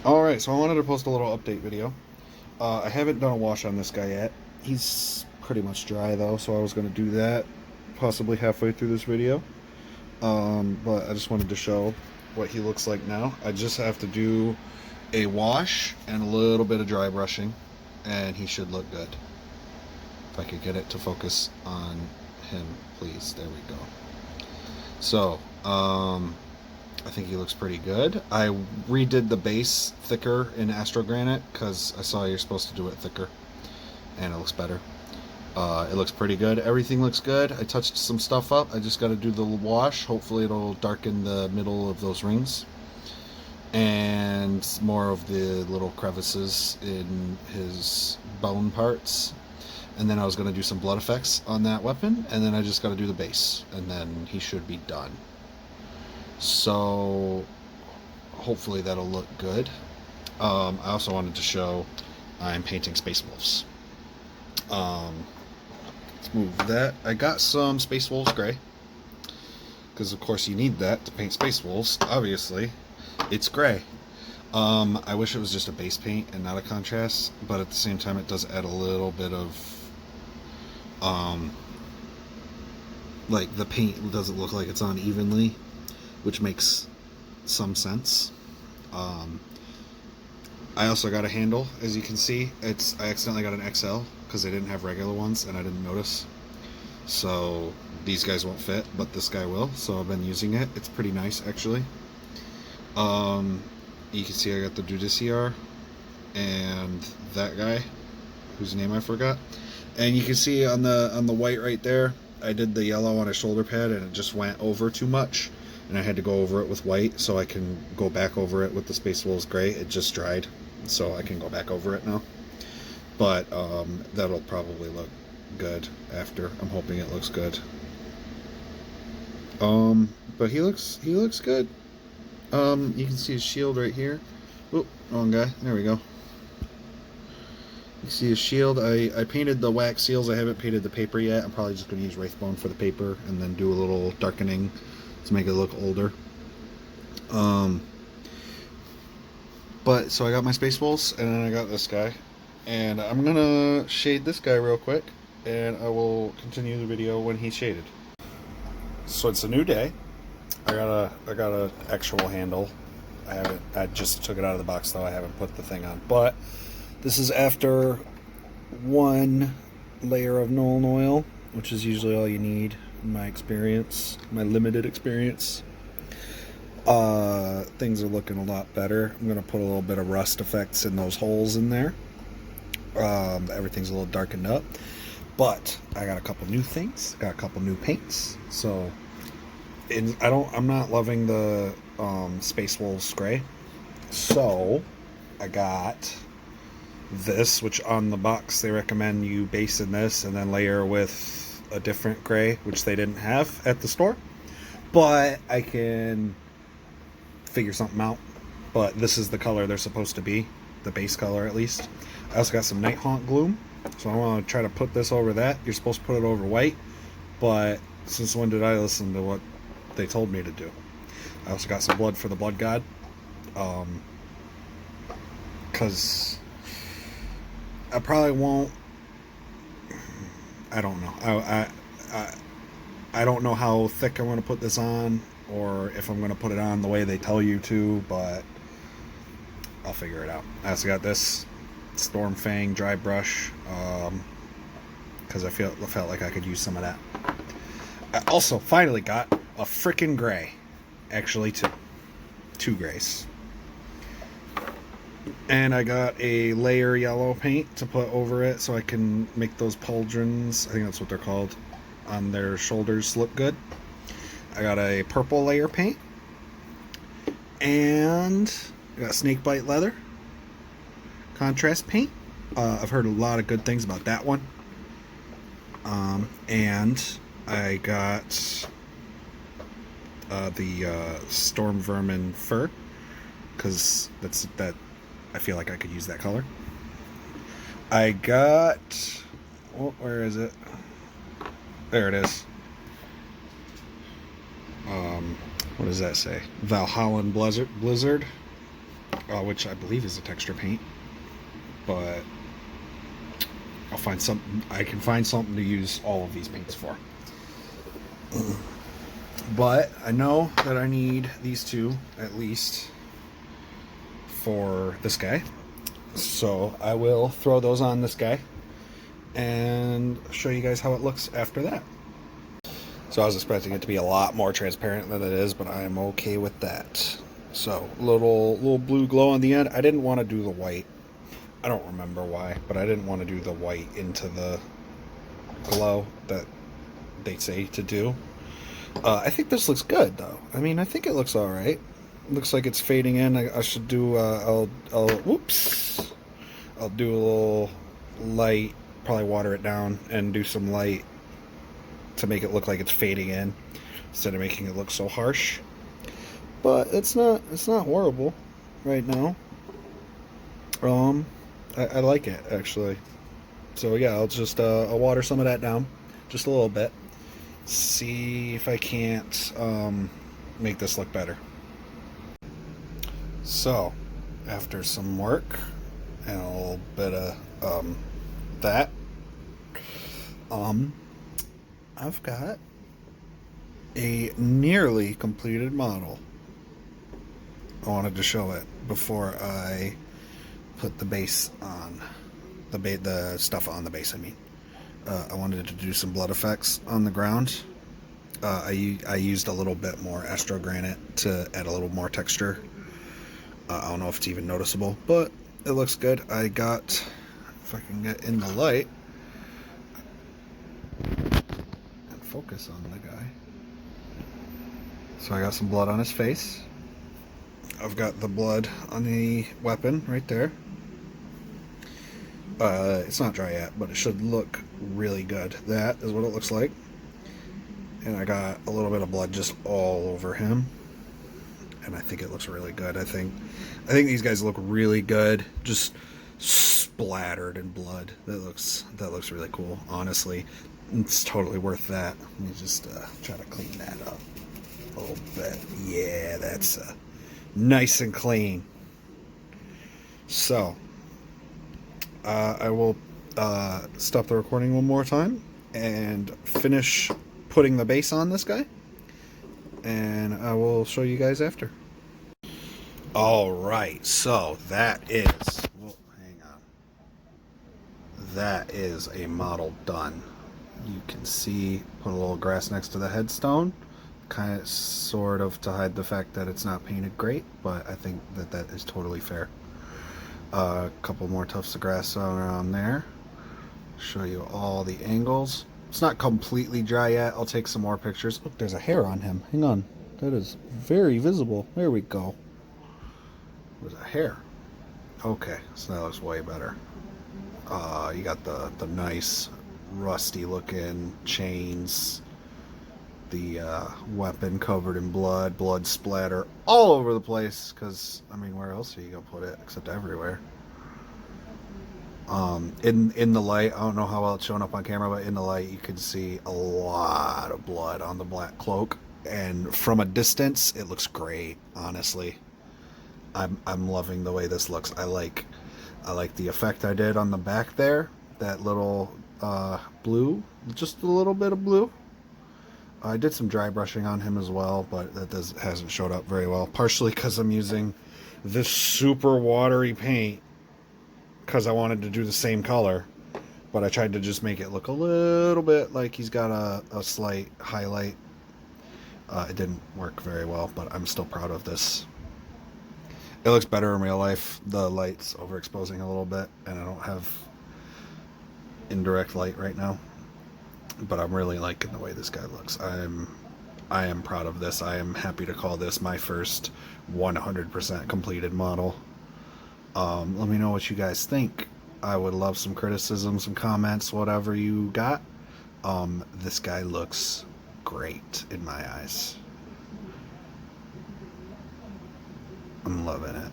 Alright, so I wanted to post a little update video. I haven't done a wash on this guy yet. He's pretty much dry though, so I was going to do that possibly halfway through this video. But I just wanted to show what he looks like now. I just have to do a wash and a little bit of dry brushing, and he should look good. If I could get it to focus on him, please. There we go. So, I think he looks pretty good. I redid the base thicker in Astro Granite because I saw you're supposed to do it thicker, and it looks better. It looks pretty good. Everything looks good. I touched some stuff up. I just got to do the wash. Hopefully it'll darken the middle of those rings and more of the little crevices in his bone parts. And then I was going to do some blood effects on that weapon, and then I just got to do the base, and then he should be done. So hopefully that'll look good. I also wanted to show I'm painting Space Wolves. Let's move that. I got some Space Wolves gray because of course you need that to paint Space Wolves. Obviously it's gray. I wish it was just a base paint and not a contrast, but at the same time it does add a little bit of like the paint doesn't look like it's on evenly, which makes some sense. I also got a handle, as you can see. I accidentally got an XL because they didn't have regular ones and I didn't notice. So these guys won't fit, but this guy will. So I've been using it. It's pretty nice, actually. You can see I got the Judiciar and that guy, whose name I forgot. And you can see on the white right there, I did the yellow on a shoulder pad and it just went over too much. And I had to go over it with white so I can go back over it with the Space Wolves gray. It just dried, so I can go back over it now. But that'll probably look good after. I'm hoping it looks good. But he looks good. You can see his shield right here. Oh, wrong guy. There we go. You see his shield. I painted the wax seals. I haven't painted the paper yet. I'm probably just going to use Wraithbone for the paper and then do a little darkening to make it look older. But so I got my Space Wolves and then I got this guy, and I'm gonna shade this guy real quick and I will continue the video when he's shaded. So it's a new day. I got a actual handle. I just took it out of the box though. I haven't put the thing on, but this is after one layer of Nuln Oil, which is usually all you need in my experience, my limited experience. Things are looking a lot better. I'm gonna put a little bit of rust effects in those holes in there. Everything's a little darkened up, but I got a couple new things. Got a couple new paints. So, I'm not loving the Space Wolves gray. So, I got this, which on the box they recommend you base in this and then layer with a different gray, which they didn't have at the store, but I can figure something out. But this is the color they're supposed to be, the base color at least. I also got some Nighthaunt Gloom, so I want to try to put this over that. You're supposed to put it over white, but since when did I listen to what they told me to do? I also got some blood for the Blood God, because I probably won't. I don't know. I don't know how thick I'm going to put this on, or if I'm going to put it on the way they tell you to, but I'll figure it out. I also got this Stormfang dry brush, because I felt like I could use some of that. I also finally got a frickin' gray. Actually, two grays. And I got a layer yellow paint to put over it so I can make those pauldrons, I think that's what they're called, on their shoulders look good. I got a purple layer paint. And I got snakebite leather contrast paint. I've heard a lot of good things about that one. And I got the Storm Vermin fur, because that I feel like I could use that color. I got, where is it? There it is. What does that say? Valhallan Blizzard. which I believe is a texture paint, but I'll find something. I can find something to use all of these paints for. But I know that I need these two at least for this guy, so I will throw those on this guy and show you guys how it looks after that. So I was expecting it to be a lot more transparent than it is, but I am okay with that. So little blue glow on the end. I didn't want to do the white. I don't remember why, but I didn't want to do the white into the glow that they say to do. I think this looks good though. I mean, I think it looks all right. Looks like it's fading in. I should do. I'll do a little light. Probably water it down and do some light to make it look like it's fading in instead of making it look so harsh. But it's not horrible right now. I like it actually. So yeah, I'll water some of that down just a little bit. See if I can't make this look better. So after some work and a little bit of that, I've got a nearly completed model. I wanted to show it before I put the base on the stuff on the base. I mean, I wanted to do some blood effects on the ground. I used a little bit more Astro Granite to add a little more texture. I don't know if it's even noticeable, but it looks good. I got, if I can get in the light and focus on the guy. So I got some blood on his face. I've got the blood on the weapon right there. It's not dry yet, but it should look really good. That is what it looks like. And I got a little bit of blood just all over him. And I think it looks really good. I think these guys look really good, just splattered in blood. That looks really cool. Honestly, it's totally worth that. Let me just try to clean that up a little bit. Yeah, that's nice and clean. So I will stop the recording one more time and finish putting the base on this guy, and I will show you guys after. Alright, so that is, well, hang on, that is a model done. You can see, put a little grass next to the headstone, kind of sort of to hide the fact that it's not painted great, but I think that is totally fair. A couple more tufts of grass around there. Show you all the angles. It's not completely dry yet. I'll take some more pictures. Look, there's a hair on him. Hang on. That is very visible. There we go. There's a hair. Okay, so that looks way better. You got the nice rusty looking chains. The weapon covered in blood splatter all over the place, because I mean, where else are you gonna put it except everywhere? In the light, I don't know how well it's showing up on camera, but in the light you can see a lot of blood on the black cloak, and from a distance it looks great. Honestly, I'm loving the way this looks. I like the effect I did on the back there, that little blue, just a little bit of blue. I did some dry brushing on him as well, but that hasn't showed up very well. Partially because I'm using this super watery paint because I wanted to do the same color, but I tried to just make it look a little bit like he's got a slight highlight. It didn't work very well, but I'm still proud of this. It looks better in real life. The light's overexposing a little bit, and I don't have indirect light right now. But I'm really liking the way this guy looks. I am proud of this. I am happy to call this my first 100% completed model. Let me know what you guys think. I would love some criticism, some comments, whatever you got. This guy looks great in my eyes. I'm loving it.